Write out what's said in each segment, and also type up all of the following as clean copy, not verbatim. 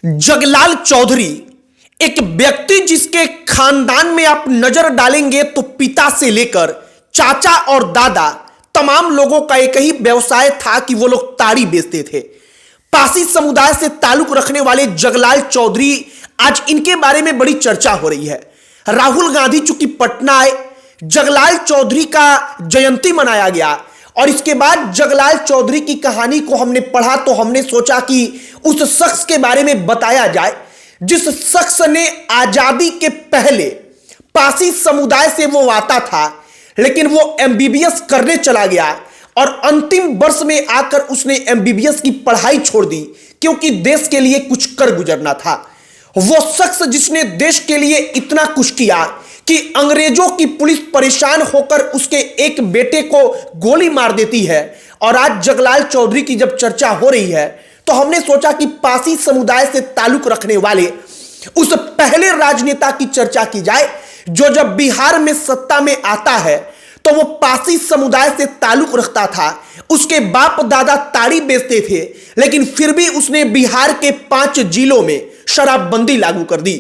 जगलाल चौधरी एक व्यक्ति जिसके खानदान में आप नजर डालेंगे तो पिता से लेकर चाचा और दादा तमाम लोगों का एक ही व्यवसाय था कि वो लोग ताड़ी बेचते थे। पासी समुदाय से ताल्लुक रखने वाले जगलाल चौधरी, आज इनके बारे में बड़ी चर्चा हो रही है। राहुल गांधी चूंकि पटना आए, जगलाल चौधरी का जयंती मनाया गया और इसके बाद जगलाल चौधरी की कहानी को हमने पढ़ा तो हमने सोचा कि उस शख्स के बारे में बताया जाए जिस शख्स ने आजादी के पहले पासी समुदाय से वो आता था, लेकिन वो एमबीबीएस करने चला गया और अंतिम वर्ष में आकर उसने एमबीबीएस की पढ़ाई छोड़ दी क्योंकि देश के लिए कुछ कर गुजरना था। वो शख्स जिसने देश के लिए इतना कुछ किया कि अंग्रेजों की पुलिस परेशान होकर उसके एक बेटे को गोली मार देती है। और आज जगलाल चौधरी की जब चर्चा हो रही है तो हमने सोचा कि पासी समुदाय से ताल्लुक रखने वाले उस पहले राजनेता की चर्चा की जाए जो जब बिहार में सत्ता में आता है तो वो पासी समुदाय से ताल्लुक रखता था। उसके बाप दादा ताड़ी बेचते थे, लेकिन फिर भी उसने बिहार के 5 जिलों में शराबबंदी लागू कर दी।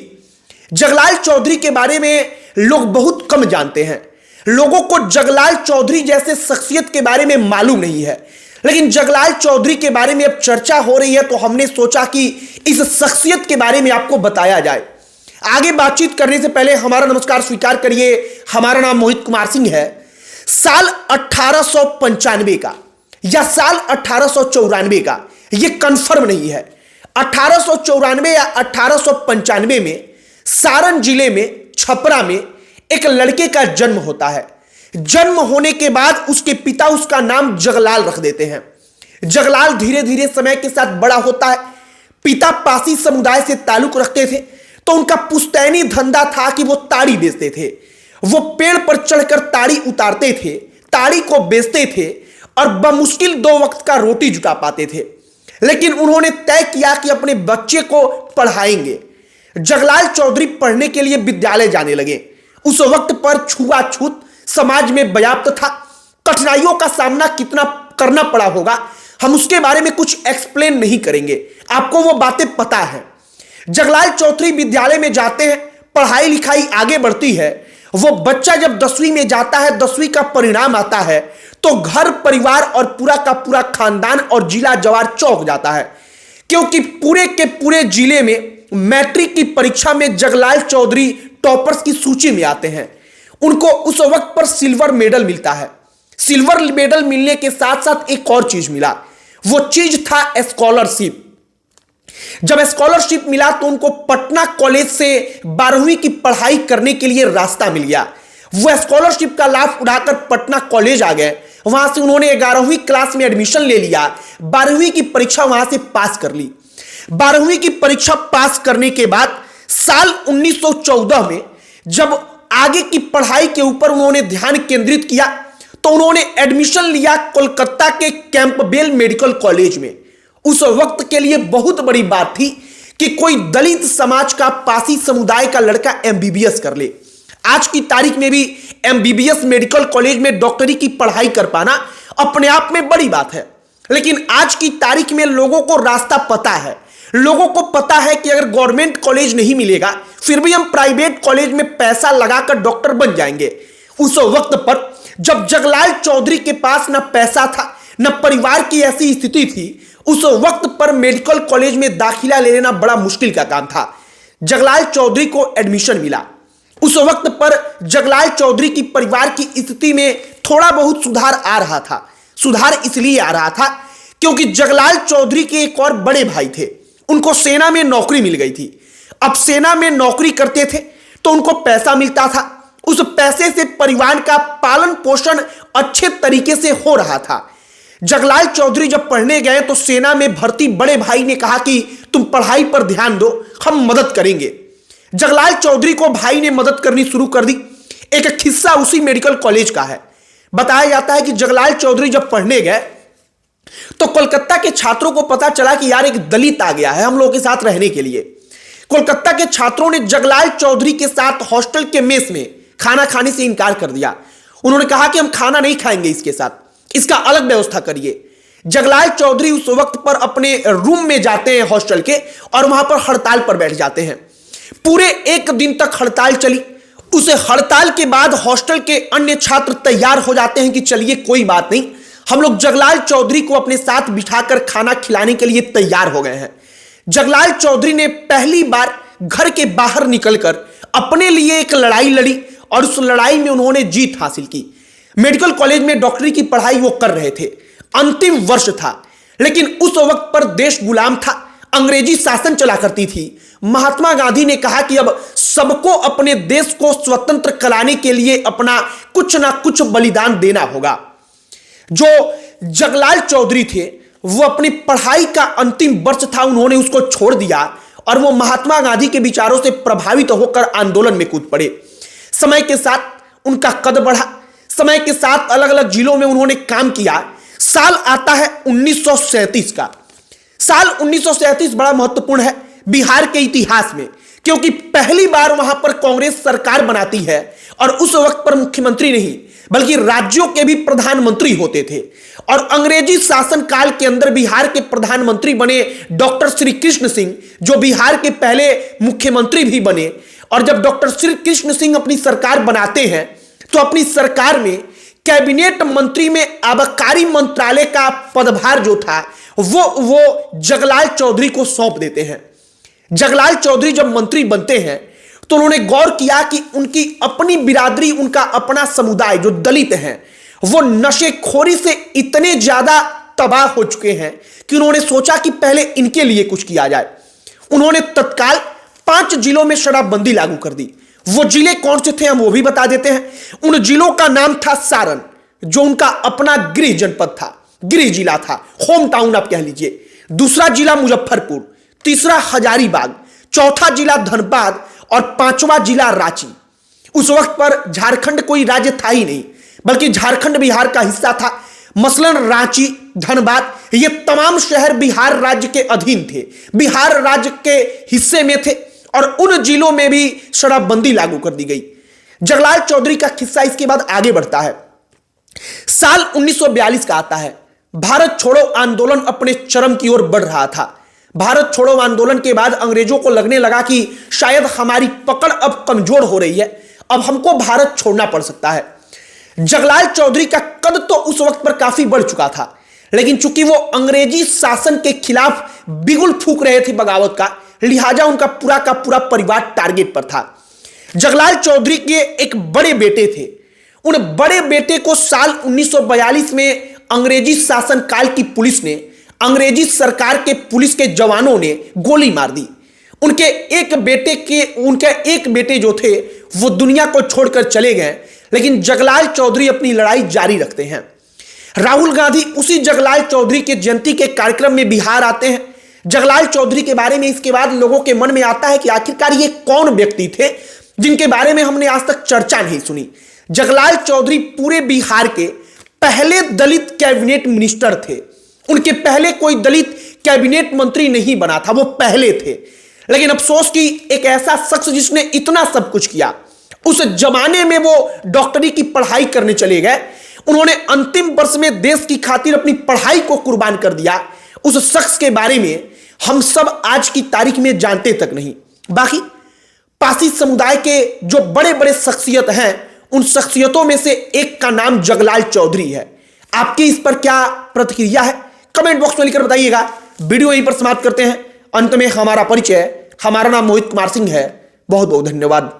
जगलाल चौधरी के बारे में लोग बहुत कम जानते हैं। लोगों को जगलाल चौधरी जैसे शख्सियत के बारे में मालूम नहीं है, लेकिन जगलाल चौधरी के बारे में अब चर्चा हो रही है तो हमने सोचा कि इस शख्सियत के बारे में आपको बताया जाए। आगे बातचीत करने से पहले हमारा नमस्कार स्वीकार करिए। हमारा नाम मोहित कुमार सिंह है। साल 1895 का या साल 1894 का यह कंफर्म नहीं है। 1894 या 1895 में सारण जिले में छपरा में एक लड़के का जन्म होता है। जन्म होने के बाद उसके पिता उसका नाम जगलाल रख देते हैं। जगलाल धीरे धीरे समय के साथ बड़ा होता है। पिता पासी समुदाय से ताल्लुक रखते थे तो उनका पुश्तैनी धंधा था कि वो ताड़ी बेचते थे। वो पेड़ पर चढ़कर ताड़ी उतारते थे, ताड़ी को बेचते थे और बमुश्किल 2 वक्त का रोटी जुटा पाते थे। लेकिन उन्होंने तय किया कि अपने बच्चे को पढ़ाएंगे। जगलाल चौधरी पढ़ने के लिए विद्यालय जाने लगे। उस वक्त पर छुआछूत समाज में व्याप्त था। कठिनाइयों का सामना कितना करना पड़ा होगा हम उसके बारे में कुछ एक्सप्लेन नहीं करेंगे, आपको वो बातें पता है। जगलाल चौधरी विद्यालय में जाते हैं, पढ़ाई लिखाई आगे बढ़ती है। वो बच्चा जब 10वीं में जाता है, 10वीं का परिणाम आता है तो घर परिवार और पूरा का पूरा खानदान और जिला जवार चौंक जाता है, क्योंकि पूरे के पूरे जिले में मैट्रिक की परीक्षा में जगलाल चौधरी टॉपर्स की सूची में आते हैं। उनको उस वक्त पर सिल्वर मेडल मिलता है। सिल्वर मेडल मिलने के साथ साथ एक और चीज मिला, वो चीज था स्कॉलरशिप। जब स्कॉलरशिप मिला तो उनको पटना कॉलेज से 12वीं की पढ़ाई करने के लिए रास्ता मिल गया। वो स्कॉलरशिप का लाभ उठाकर पटना कॉलेज आ गए। वहां से उन्होंने 11वीं क्लास में एडमिशन ले लिया। 12वीं की परीक्षा वहां से पास कर ली। 12वीं की परीक्षा पास करने के बाद साल 1914 में जब आगे की पढ़ाई के ऊपर उन्होंने ध्यान केंद्रित किया तो उन्होंने एडमिशन लिया कोलकाता के कैंपबेल मेडिकल कॉलेज में। उस वक्त के लिए बहुत बड़ी बात थी कि कोई दलित समाज का पासी समुदाय का लड़का एमबीबीएस कर ले। आज की तारीख में भी एमबीबीएस मेडिकल कॉलेज में डॉक्टरी की पढ़ाई कर पाना अपने आप में बड़ी बात है। लेकिन आज की तारीख में लोगों को रास्ता पता है। लोगों को पता है कि अगर गवर्नमेंट कॉलेज नहीं मिलेगा फिर भी हम प्राइवेट कॉलेज में पैसा लगाकर डॉक्टर बन जाएंगे। उस वक्त पर जब जगलाल चौधरी के पास ना पैसा था, ना परिवार की ऐसी स्थिति थी, उस वक्त पर मेडिकल कॉलेज में दाखिला ले लेना बड़ा मुश्किल का काम था। जगलाल चौधरी को एडमिशन मिला। उस वक्त पर जगलाल चौधरी की परिवार की स्थिति में थोड़ा बहुत सुधार आ रहा था। सुधार इसलिए आ रहा था क्योंकि जगलाल चौधरी के एक और बड़े भाई थे, उनको सेना में नौकरी मिल गई थी। अब सेना में नौकरी करते थे तो उनको पैसा मिलता था। उस पैसे से परिवार का पालन पोषण अच्छे तरीके से हो रहा था। जगलाल चौधरी जब पढ़ने गए तो सेना में भर्ती बड़े भाई ने कहा कि तुम पढ़ाई पर ध्यान दो, हम मदद करेंगे। जगलाल चौधरी को भाई ने मदद करनी शुरू कर दी। एक किस्सा उसी मेडिकल कॉलेज का है। बताया जाता है कि जगलाल चौधरी जब पढ़ने गए तो कोलकाता के छात्रों को पता चला कि यार एक दलित आ गया है हम लोगों के साथ रहने के लिए। कोलकाता के छात्रों ने जगलाल चौधरी के साथ हॉस्टल के मेस में खाना खाने से इनकार कर दिया। उन्होंने कहा कि हम खाना नहीं खाएंगे इसके साथ, इसका अलग व्यवस्था करिए। जगलाल चौधरी उस वक्त पर अपने रूम में जाते हैं हॉस्टल के और वहां पर हड़ताल पर बैठ जाते हैं। पूरे एक दिन तक हड़ताल चली। उसे हड़ताल के बाद हॉस्टल के अन्य छात्र तैयार हो जाते हैं कि चलिए कोई बात नहीं, हम लोग जगलाल चौधरी को अपने साथ बिठाकर खाना खिलाने के लिए तैयार हो गए हैं। जगलाल चौधरी ने पहली बार घर के बाहर निकलकर अपने लिए एक लड़ाई लड़ी और उस लड़ाई में उन्होंने जीत हासिल की। मेडिकल कॉलेज में डॉक्टरी की पढ़ाई वो कर रहे थे, अंतिम वर्ष था, लेकिन उस वक्त पर देश गुलाम था, अंग्रेजी शासन चला करती थी। महात्मा गांधी ने कहा कि अब सबको अपने देश को स्वतंत्र कराने के लिए अपना कुछ ना कुछ बलिदान देना होगा। जो जगलाल चौधरी थे वो अपनी पढ़ाई का अंतिम वर्ष था, उन्होंने उसको छोड़ दिया और वो महात्मा गांधी के विचारों से प्रभावित होकर आंदोलन में कूद पड़े। समय के साथ उनका कद बढ़ा, समय के साथ अलग अलग जिलों में उन्होंने काम किया। साल आता है 1937 का। साल 1937 बड़ा महत्वपूर्ण है बिहार के इतिहास में, क्योंकि पहली बार वहां पर कांग्रेस सरकार बनाती है और उस वक्त पर मुख्यमंत्री नहीं बल्कि राज्यों के भी प्रधानमंत्री होते थे। और अंग्रेजी शासन काल के अंदर बिहार के प्रधानमंत्री बने डॉक्टर श्री कृष्ण सिंह, जो बिहार के पहले मुख्यमंत्री भी बने। और जब डॉक्टर श्री कृष्ण सिंह अपनी सरकार बनाते हैं तो अपनी सरकार में कैबिनेट मंत्री में आबकारी मंत्रालय का पदभार जो था वो जगलाल चौधरी को सौंप देते हैं। जगलाल चौधरी जब मंत्री बनते हैं तो उन्होंने गौर किया कि उनकी अपनी बिरादरी, उनका अपना समुदाय जो दलित हैं, वो नशेखोरी से इतने ज्यादा तबाह हो चुके हैं कि उन्होंने सोचा कि पहले इनके लिए कुछ किया जाए। उन्होंने तत्काल 5 जिलों में शराबबंदी लागू कर दी। वो जिले कौन से थे हम वो भी बता देते हैं। उन जिलों का नाम था सारण, जो उनका अपना गृह जनपद था, गृह जिला था, होम टाउन आप कह लीजिए। दूसरा जिला मुजफ्फरपुर, तीसरा हजारीबाग, चौथा जिला धनबाद और 5वां जिला रांची। उस वक्त पर झारखंड कोई राज्य था ही नहीं, बल्कि झारखंड बिहार का हिस्सा था। मसलन रांची, धनबाद, ये तमाम शहर बिहार राज्य के अधीन थे, बिहार राज्य के हिस्से में थे और उन जिलों में भी शराबबंदी लागू कर दी गई। जगलाल चौधरी का किस्सा इसके बाद आगे बढ़ता है। साल 1942 का आता है। भारत छोड़ो आंदोलन अपने चरम की ओर बढ़ रहा था। भारत छोड़ो आंदोलन के बाद अंग्रेजों को लगने लगा कि शायद हमारी पकड़ अब कमजोर हो रही है, अब हमको भारत छोड़ना पड़ सकता है। जगलाल चौधरी का कद तो उस वक्त पर काफी बढ़ चुका था, लेकिन चूंकि वो अंग्रेजी शासन के खिलाफ बिगुल फूंक रहे थे बगावत का, लिहाजा उनका पूरा का पूरा परिवार टारगेट पर था। जगलाल चौधरी के एक बड़े बेटे थे। उन बड़े बेटे को साल 1942 में अंग्रेजी शासन काल की पुलिस ने, अंग्रेजी सरकार के पुलिस के जवानों ने गोली मार दी। उनके एक बेटे जो थे वो दुनिया को छोड़कर चले गए, लेकिन जगलाल चौधरी अपनी लड़ाई जारी रखते हैं। राहुल गांधी उसी जगलाल चौधरी के जयंती के कार्यक्रम में बिहार आते हैं। जगलाल चौधरी के बारे में इसके बाद लोगों के मन में आता है कि आखिरकार ये कौन व्यक्ति थे जिनके बारे में हमने आज तक चर्चा नहीं सुनी। जगलाल चौधरी पूरे बिहार के पहले दलित कैबिनेट मिनिस्टर थे। उनके पहले कोई दलित कैबिनेट मंत्री नहीं बना था, वो पहले थे। लेकिन अफसोस कि एक ऐसा शख्स जिसने इतना सब कुछ किया, उस जमाने में वो डॉक्टरी की पढ़ाई करने चले गए, उन्होंने अंतिम वर्ष में देश की खातिर अपनी पढ़ाई को कुर्बान कर दिया। उस शख्स के बारे में हम सब आज की तारीख में जानते तक नहीं। बाकी पासी समुदाय के जो बड़े बड़े शख्सियत हैं, उन शख्सियतों में से एक का नाम जगलाल चौधरी है। आपकी इस पर क्या प्रतिक्रिया है, कमेंट बॉक्स में लिखकर बताइएगा। वीडियो यहीं पर समाप्त करते हैं। अंत में हमारा परिचय, हमारा नाम मोहित कुमार सिंह है। बहुत बहुत धन्यवाद।